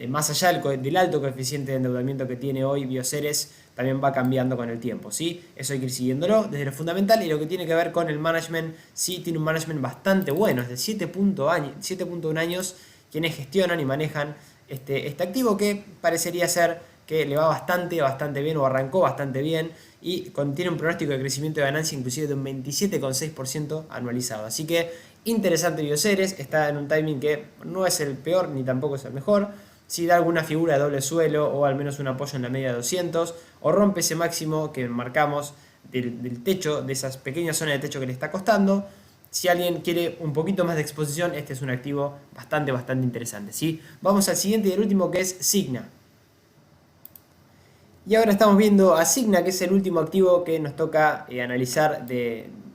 más allá del alto coeficiente de endeudamiento que tiene hoy Bioceres, también va cambiando con el tiempo, ¿sí? Eso hay que ir siguiéndolo desde lo fundamental. Y lo que tiene que ver con el management, sí tiene un management bastante bueno, es de 7.1 años quienes gestionan y manejan este activo, que parecería ser que le va bastante bien, o arrancó bastante bien, y contiene un pronóstico de crecimiento de ganancia inclusive de un 27,6% anualizado. Así que interesante Bioceres, está en un timing que no es el peor ni tampoco es el mejor. Si da alguna figura de doble suelo o al menos un apoyo en la media de 200, o rompe ese máximo que marcamos del techo, de esas pequeñas zonas de techo que le está costando. Si alguien quiere un poquito más de exposición, este es un activo bastante interesante, ¿sí? Vamos al siguiente y el último, que es Signa. Y ahora estamos viendo a Signa, que es el último activo que nos toca analizar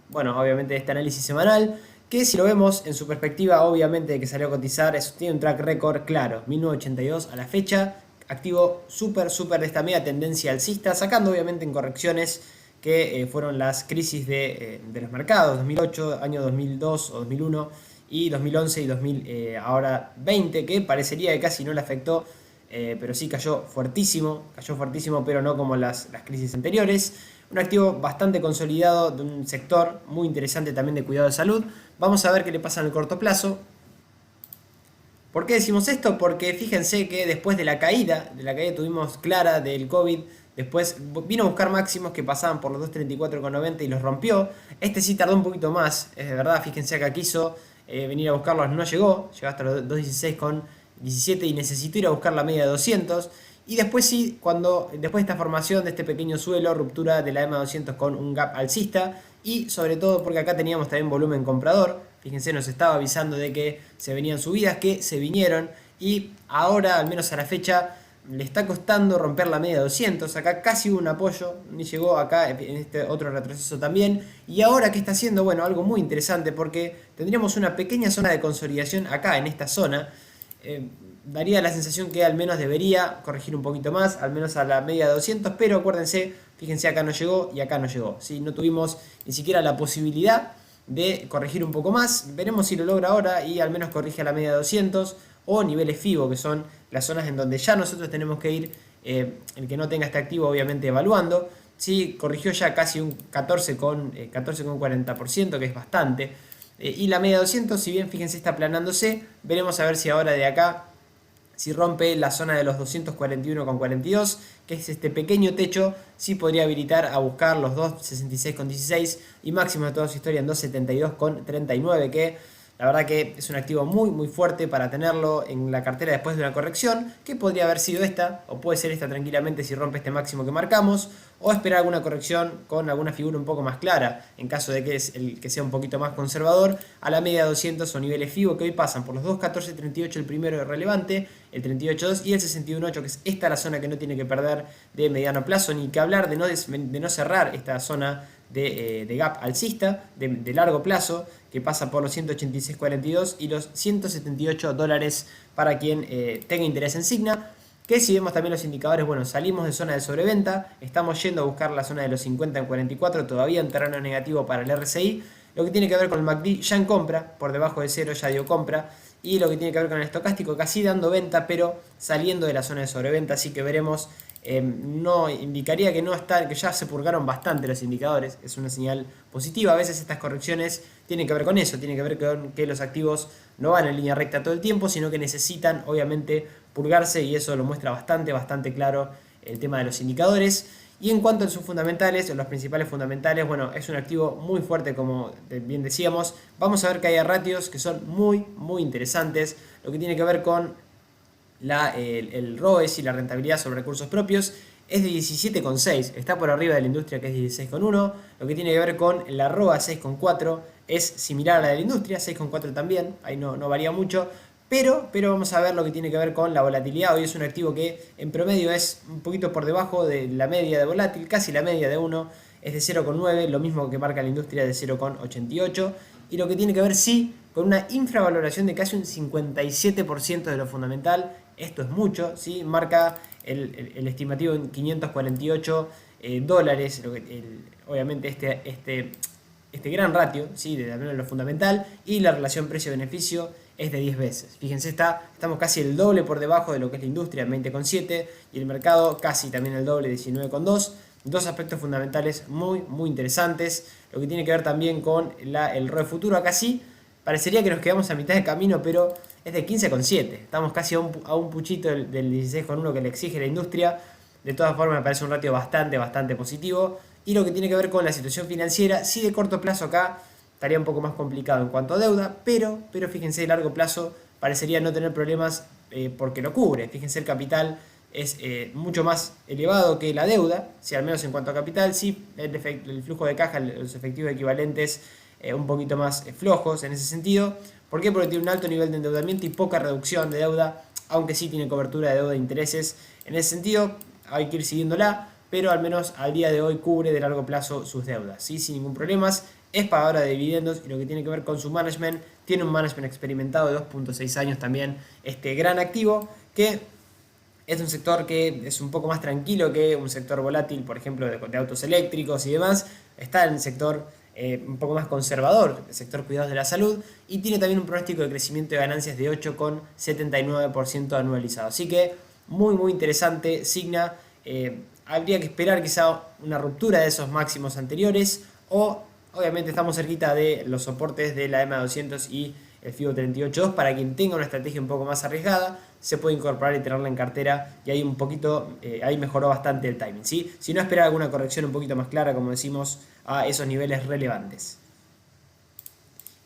bueno, obviamente de este análisis semanal, que si lo vemos en su perspectiva, obviamente de que salió a cotizar, tiene un track record claro, 1982 a la fecha, activo súper de esta media tendencia alcista, sacando obviamente en correcciones que fueron las crisis de los mercados, 2008, año 2002 o 2001, y 2011 y 2000, ahora 20, que parecería que casi no le afectó, pero sí cayó fuertísimo, pero no como las crisis anteriores. Un activo bastante consolidado de un sector muy interesante también de cuidado de salud. Vamos a ver qué le pasa en el corto plazo. ¿Por qué decimos esto? Porque fíjense que después de la caída tuvimos clara del COVID, después vino a buscar máximos que pasaban por los 234,90 y los rompió. Este sí tardó un poquito más, es de verdad, fíjense acá quiso venir a buscarlos, no llegó hasta los 216,17 y necesitó ir a buscar la media de 200. Y después sí, después de esta formación de este pequeño suelo, ruptura de la EMA 200 con un gap alcista, y sobre todo porque acá teníamos también volumen comprador. Fíjense, nos estaba avisando de que se venían subidas, que se vinieron, y ahora, al menos a la fecha, le está costando romper la media de 200. Acá casi hubo un apoyo, ni llegó acá en este otro retroceso también. Y ahora, ¿qué está haciendo? Bueno, algo muy interesante, porque tendríamos una pequeña zona de consolidación acá, en esta zona. Daría la sensación que al menos debería corregir un poquito más, al menos a la media de 200, pero acuérdense, fíjense, acá no llegó y acá no llegó, ¿sí? No tuvimos ni siquiera la posibilidad de corregir un poco más. Veremos si lo logra ahora y al menos corrige a la media de 200 o niveles FIBO, que son las zonas en donde ya nosotros tenemos que ir, el que no tenga este activo obviamente evaluando. Sí, corrigió ya casi un 14,40%, que es bastante. Y la media de 200, si bien fíjense está aplanándose, veremos a ver si ahora de acá, si rompe la zona de los 241,42, que es este pequeño techo, sí podría habilitar a buscar los 266,16 y máximo de toda su historia en 272,39, que la verdad que es un activo muy fuerte para tenerlo en la cartera después de una corrección, que podría haber sido esta, o puede ser esta tranquilamente si rompe este máximo que marcamos, o esperar alguna corrección con alguna figura un poco más clara, en caso de que es el que sea un poquito más conservador, a la media de 200 o niveles FIBO, que hoy pasan por los 2.1438, el primero relevante, el 38.2 y el 61.8, que es esta la zona que no tiene que perder de mediano plazo, ni que hablar de no cerrar esta zona de gap alcista de largo plazo, que pasa por los 186,42 y los $178 para quien tenga interés en Signa. Que si vemos también los indicadores, bueno, salimos de zona de sobreventa, estamos yendo a buscar la zona de los 50 en 44, todavía en terreno negativo para el RSI. Lo que tiene que ver con el MACD ya en compra, por debajo de cero ya dio compra. Y lo que tiene que ver con el estocástico casi dando venta, pero saliendo de la zona de sobreventa, así que veremos. No indicaría que no está, que ya se purgaron bastante los indicadores, es una señal positiva. A veces estas correcciones tienen que ver con eso, tienen que ver con que los activos no van en línea recta todo el tiempo, sino que necesitan obviamente purgarse, y eso lo muestra bastante claro el tema de los indicadores. Y en cuanto a sus fundamentales, los principales fundamentales, bueno, es un activo muy fuerte como bien decíamos. Vamos a ver que hay ratios que son muy interesantes. Lo que tiene que ver con el ROEs y la rentabilidad sobre recursos propios es de 17,6, está por arriba de la industria que es 16,1. Lo que tiene que ver con la ROA 6,4 es similar a la de la industria, 6,4 también, ahí no varía mucho. Pero vamos a ver lo que tiene que ver con la volatilidad. Hoy es un activo que en promedio es un poquito por debajo de la media de volátil, casi la media de 1, es de 0,9, lo mismo que marca la industria de 0,88. Y lo que tiene que ver sí con una infravaloración de casi un 57% de lo fundamental. Esto es mucho, ¿sí? Marca el estimativo en 548 dólares, obviamente este gran ratio, ¿sí? De al menos lo fundamental, y la relación precio-beneficio es de 10 veces. Fíjense, estamos casi el doble por debajo de lo que es la industria, 20,7, y el mercado casi también el doble, 19,2. Dos aspectos fundamentales muy interesantes. Lo que tiene que ver también con el ROE futuro, acá sí, parecería que nos quedamos a mitad de camino, pero es de 15,7. Estamos casi a un puchito del 16,1 que le exige la industria. De todas formas me parece un ratio bastante positivo. Y lo que tiene que ver con la situación financiera, sí de corto plazo acá estaría un poco más complicado en cuanto a deuda, pero fíjense, de largo plazo parecería no tener problemas porque lo cubre. Fíjense, el capital es mucho más elevado que la deuda, si al menos en cuanto a capital, sí, el flujo de caja, los efectivos equivalentes un poquito más flojos en ese sentido. ¿Por qué? Porque tiene un alto nivel de endeudamiento y poca reducción de deuda, aunque sí tiene cobertura de deuda e intereses. En ese sentido hay que ir siguiéndola, pero al menos al día de hoy cubre de largo plazo sus deudas, ¿sí? Sin ningún problema. Es pagadora de dividendos, y lo que tiene que ver con su management, tiene un management experimentado de 2,6 años también, este gran activo, que es un sector que es un poco más tranquilo que un sector volátil, por ejemplo, de autos eléctricos y demás. Está en el sector un poco más conservador, el sector cuidados de la salud, y tiene también un pronóstico de crecimiento de ganancias de 8,79% anualizado. Así que muy interesante. Signa, habría que esperar quizá una ruptura de esos máximos anteriores, o obviamente estamos cerquita de los soportes de la EMA 200 y el FIBO 38.2. Para quien tenga una estrategia un poco más arriesgada, se puede incorporar y tenerla en cartera, y ahí un poquito, ahí mejoró bastante el timing, ¿sí? Si no, esperar alguna corrección un poquito más clara, como decimos, a esos niveles relevantes.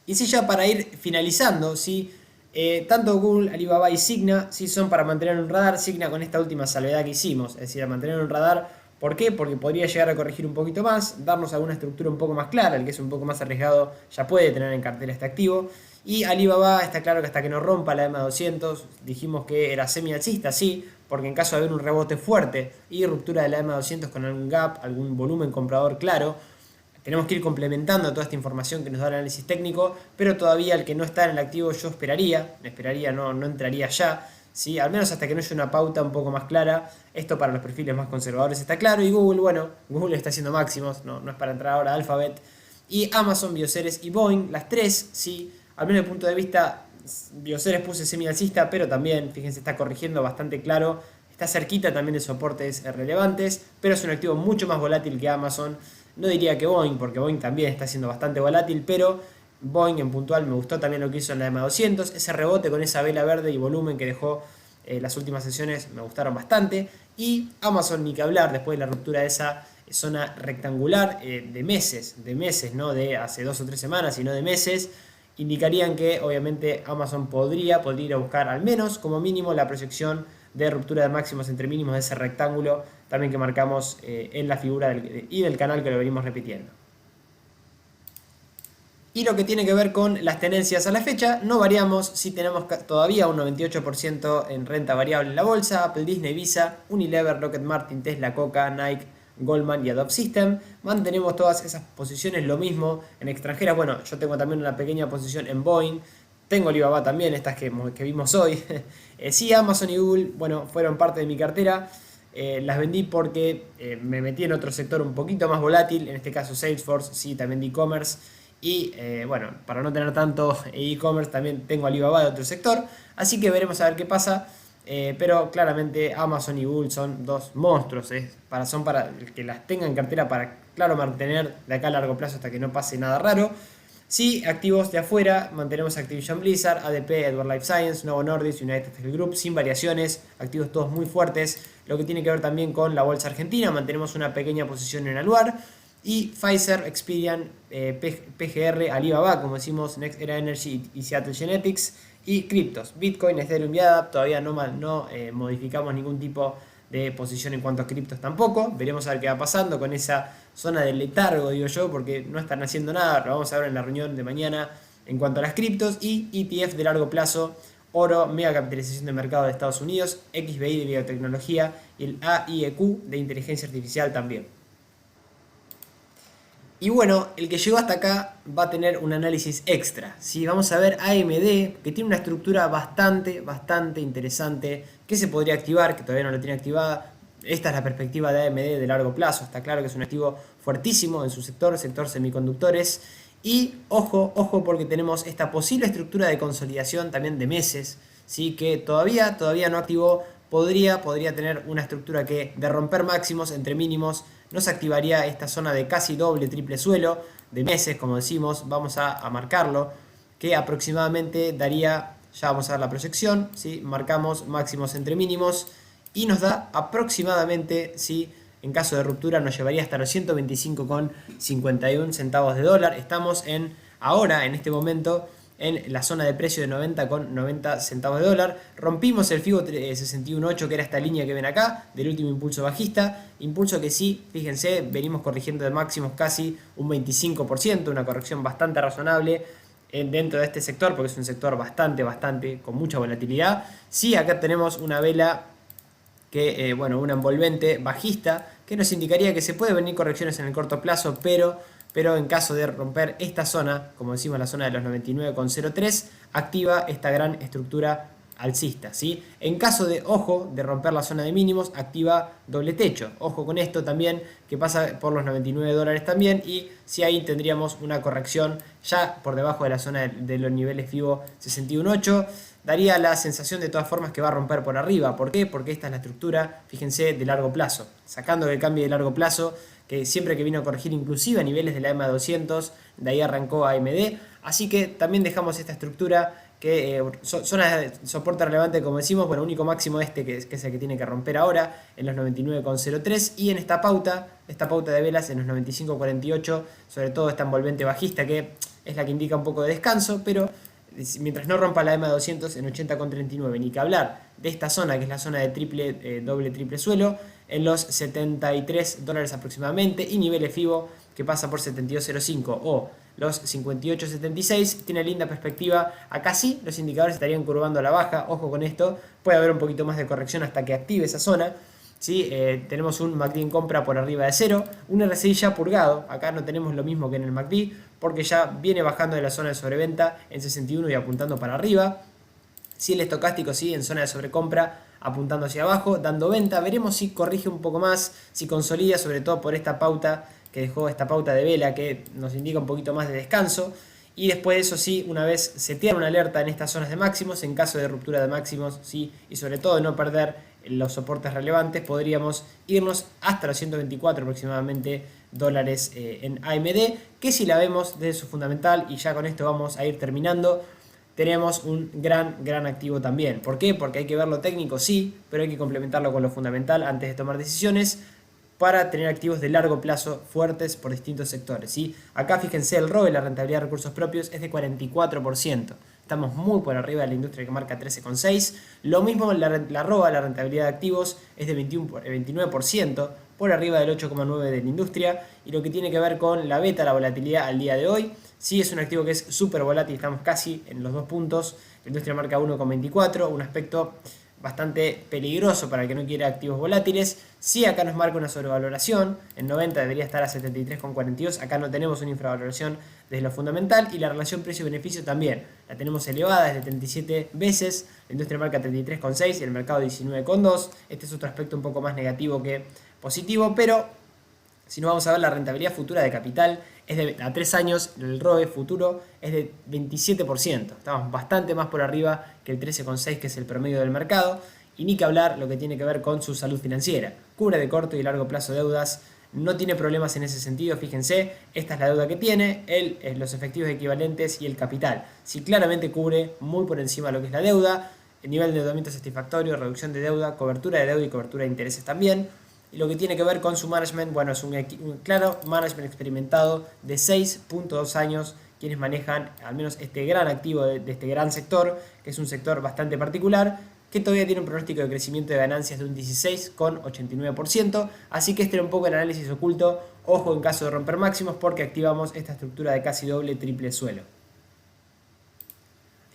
Y si ya para ir finalizando, ¿sí? Tanto Google, Alibaba y Signa sí son para mantener un radar. Signa con esta última salvedad que hicimos, es decir, a mantener un radar. ¿Por qué? Porque podría llegar a corregir un poquito más, darnos alguna estructura un poco más clara. El que es un poco más arriesgado ya puede tener en cartera este activo. Y Alibaba está claro que hasta que no rompa la EMA 200, dijimos que era semi-alcista, sí, porque en caso de haber un rebote fuerte y ruptura de la EMA 200 con algún gap, algún volumen comprador claro, tenemos que ir complementando toda esta información que nos da el análisis técnico, pero todavía el que no está en el activo yo esperaría, no entraría ya, ¿sí? Al menos hasta que no haya una pauta un poco más clara. Esto para los perfiles más conservadores está claro. Y Google, bueno, Google está haciendo máximos, no es para entrar ahora. Alphabet y Amazon, Bioceres y Boeing, las tres, sí, al menos desde el punto de vista, Bioceres puse semi-alcista, pero también, fíjense, está corrigiendo bastante claro. Está cerquita también de soportes relevantes, pero es un activo mucho más volátil que Amazon. No diría que Boeing, porque Boeing también está siendo bastante volátil, pero Boeing en puntual me gustó también lo que hizo en la EMA 200. Ese rebote con esa vela verde y volumen que dejó las últimas sesiones me gustaron bastante. Y Amazon, ni que hablar, después de la ruptura de esa zona rectangular de meses, no de hace 2 o 3 semanas, sino de meses, indicarían que obviamente Amazon podría ir a buscar al menos como mínimo la proyección de ruptura de máximos entre mínimos de ese rectángulo también que marcamos en la figura del canal, que lo venimos repitiendo. Y lo que tiene que ver con las tenencias a la fecha, no variamos, sí tenemos todavía un 98% en renta variable en la bolsa: Apple, Disney, Visa, Unilever, Lockheed Martin, Tesla, Coca, Nike, Goldman y Adobe System. Mantenemos todas esas posiciones, lo mismo en extranjeras. Bueno, yo tengo también una pequeña posición en Boeing. Tengo Alibaba también, estas que vimos hoy. Sí, Amazon y Google, bueno, fueron parte de mi cartera. Las vendí porque me metí en otro sector un poquito más volátil, en este caso Salesforce, sí, también de e-commerce. Y bueno, para no tener tanto e-commerce, también tengo Alibaba de otro sector. Así que veremos a ver qué pasa. Pero claramente Amazon y Google son dos monstruos. Son para el que las tenga en cartera, para, claro, mantener de acá a largo plazo hasta que no pase nada raro. Sí, activos de afuera, mantenemos Activision Blizzard, ADP, Edward Life Science, Novo Nordisk, United Health Group, sin variaciones, activos todos muy fuertes. Lo que tiene que ver también con la bolsa argentina, mantenemos una pequeña posición en Aluar. Y Pfizer, Experian, PGR, Alibaba, como decimos, Next Era Energy y Seattle Genetics. Y criptos, Bitcoin, Ethereum y ADA, todavía no modificamos ningún tipo de posición en cuanto a criptos tampoco. Veremos a ver qué va pasando con esa zona de letargo, digo yo, porque no están haciendo nada. Lo vamos a ver en la reunión de mañana en cuanto a las criptos. Y ETF de largo plazo, oro, mega capitalización de mercado de Estados Unidos, XBI de biotecnología y el AIEQ de inteligencia artificial también. Y bueno, el que llegó hasta acá va a tener un análisis extra. ¿Sí? Vamos a ver AMD, que tiene una estructura bastante interesante, que se podría activar, que todavía no la tiene activada. Esta es la perspectiva de AMD de largo plazo. Está claro que es un activo fuertísimo en su sector semiconductores. Y ojo porque tenemos esta posible estructura de consolidación también de meses, ¿sí? Que todavía no activó. Podría tener una estructura que de romper máximos entre mínimos nos activaría esta zona de casi doble, triple suelo de meses, como decimos, vamos a marcarlo, que aproximadamente daría, ya vamos a ver la proyección, ¿sí? Marcamos máximos entre mínimos y nos da aproximadamente, ¿sí? En caso de ruptura nos llevaría hasta los 125,51 centavos de dólar. Estamos ahora, en este momento, en la zona de precio de 90,90 centavos de dólar. Rompimos el FIBO 61.8, que era esta línea que ven acá, del último impulso bajista. Impulso que sí, fíjense, venimos corrigiendo de máximos casi un 25%, una corrección bastante razonable dentro de este sector, porque es un sector bastante, con mucha volatilidad. Sí, acá tenemos una vela que, una envolvente bajista, que nos indicaría que se puede venir correcciones en el corto plazo, pero en caso de romper esta zona, como decimos la zona de los 99,03, activa esta gran estructura alcista, ¿sí? En caso de, ojo, de romper la zona de mínimos, activa doble techo. Ojo con esto también, que pasa por los 99 dólares también, y si ahí tendríamos una corrección ya por debajo de la zona de los niveles FIBO 61.8, daría la sensación de todas formas que va a romper por arriba. ¿Por qué? Porque esta es la estructura, fíjense, de largo plazo. Sacando el cambio de largo plazo, que siempre que vino a corregir inclusive a niveles de la EMA 200, de ahí arrancó AMD. Así que también dejamos esta estructura que zona de soporte relevante, como decimos, bueno, único máximo que es el que tiene que romper ahora, en los 99,03, y en esta pauta de velas en los 95,48, sobre todo esta envolvente bajista, que es la que indica un poco de descanso, pero mientras no rompa la EMA 200 en 80,39, ni que hablar de esta zona, que es la zona de doble triple suelo, en los 73 dólares aproximadamente, y niveles FIBO que pasa por 72,05 o los 58,76, tiene linda perspectiva. Acá sí, los indicadores estarían curvando a la baja, ojo con esto, puede haber un poquito más de corrección hasta que active esa zona. ¿Sí? Tenemos un MACD en compra por arriba de 0, un RSI ya purgado, acá no tenemos lo mismo que en el MACD, porque ya viene bajando de la zona de sobreventa en 61 y apuntando para arriba. Si el estocástico sigue en zona de sobrecompra, apuntando hacia abajo, dando venta. Veremos si corrige un poco más, si consolida, sobre todo por esta pauta que dejó, esta pauta de vela que nos indica un poquito más de descanso. Y después de eso sí, una vez setear una alerta en estas zonas de máximos, en caso de ruptura de máximos, sí, y sobre todo de no perder los soportes relevantes, podríamos irnos hasta los 124 aproximadamente dólares en AMD, que si la vemos desde su fundamental, y ya con esto vamos a ir terminando, tenemos un gran activo también. ¿Por qué? Porque hay que ver lo técnico, sí, pero hay que complementarlo con lo fundamental antes de tomar decisiones, para tener activos de largo plazo fuertes por distintos sectores, ¿sí? Acá fíjense, el ROE, la rentabilidad de recursos propios, es de 44%. Estamos muy por arriba de la industria, que marca 13,6%. Lo mismo la ROA, la rentabilidad de activos, es de 29%, por arriba del 8,9% de la industria. Y lo que tiene que ver con la beta, la volatilidad al día de hoy, sí es un activo que es súper volátil, estamos casi en los 2 puntos. La industria marca 1,24, un aspecto bastante peligroso para el que no quiere activos volátiles. Sí, acá nos marca una sobrevaloración, en 90 debería estar a 73,42, acá no tenemos una infravaloración desde lo fundamental, y la relación precio-beneficio también la tenemos elevada, desde 37 veces, la industria marca 33,6 y el mercado 19,2. Este es otro aspecto un poco más negativo que positivo, pero si no, vamos a ver la rentabilidad futura de capital, a 3 años el ROE futuro es de 27%. Estamos bastante más por arriba que el 13,6, que es el promedio del mercado. Y ni que hablar lo que tiene que ver con su salud financiera. Cubre de corto y largo plazo deudas no tiene problemas en ese sentido, fíjense, esta es la deuda que tiene, los efectivos equivalentes y el capital. Si claramente cubre muy por encima de lo que es la deuda, el nivel de endeudamiento es satisfactorio, reducción de deuda, cobertura de deuda y cobertura de intereses también. Y lo que tiene que ver con su management, bueno, es un claro management experimentado de 6.2 años, quienes manejan al menos este gran activo de este gran sector, que es un sector bastante particular, que todavía tiene un pronóstico de crecimiento de ganancias de un 16,89%, así que este era un poco el análisis oculto. Ojo en caso de romper máximos porque activamos esta estructura de casi doble triple suelo.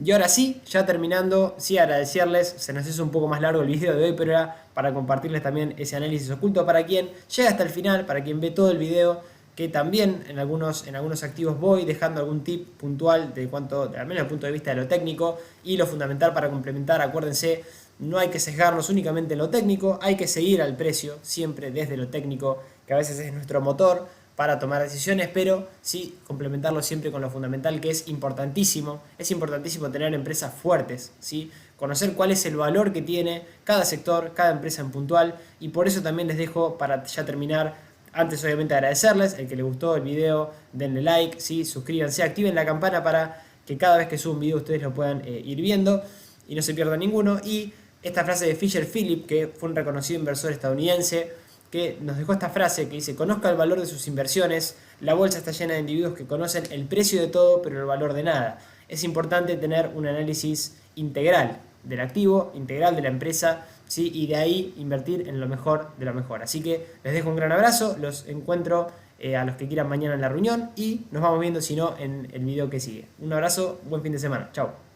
Y ahora sí, ya terminando, sí agradecerles, se nos hizo un poco más largo el video de hoy, pero era para compartirles también ese análisis oculto para quien llega hasta el final, para quien ve todo el video, que también en algunos activos voy dejando algún tip puntual de cuanto, al menos desde el punto de vista de lo técnico y lo fundamental para complementar. Acuérdense, no hay que sesgarnos únicamente en lo técnico, hay que seguir al precio siempre desde lo técnico, que a veces es nuestro motor para tomar decisiones, pero sí complementarlo siempre con lo fundamental, que es importantísimo. Es importantísimo tener empresas fuertes, ¿sí? Conocer cuál es el valor que tiene cada sector, cada empresa en puntual, y por eso también les dejo, para ya terminar, antes obviamente agradecerles, el que les gustó el video, denle like, ¿sí? Suscríbanse, activen la campana para que cada vez que suba un video ustedes lo puedan ir viendo y no se pierdan ninguno. Y esta frase de Fisher Philip, que fue un reconocido inversor estadounidense, que nos dejó esta frase que dice: conozca el valor de sus inversiones, la bolsa está llena de individuos que conocen el precio de todo pero el valor de nada. Es importante tener un análisis integral del activo, integral de la empresa, ¿sí? Y de ahí invertir en lo mejor de lo mejor. Así que les dejo un gran abrazo, los encuentro a los que quieran mañana en la reunión y nos vamos viendo si no en el video que sigue. Un abrazo, buen fin de semana, chao.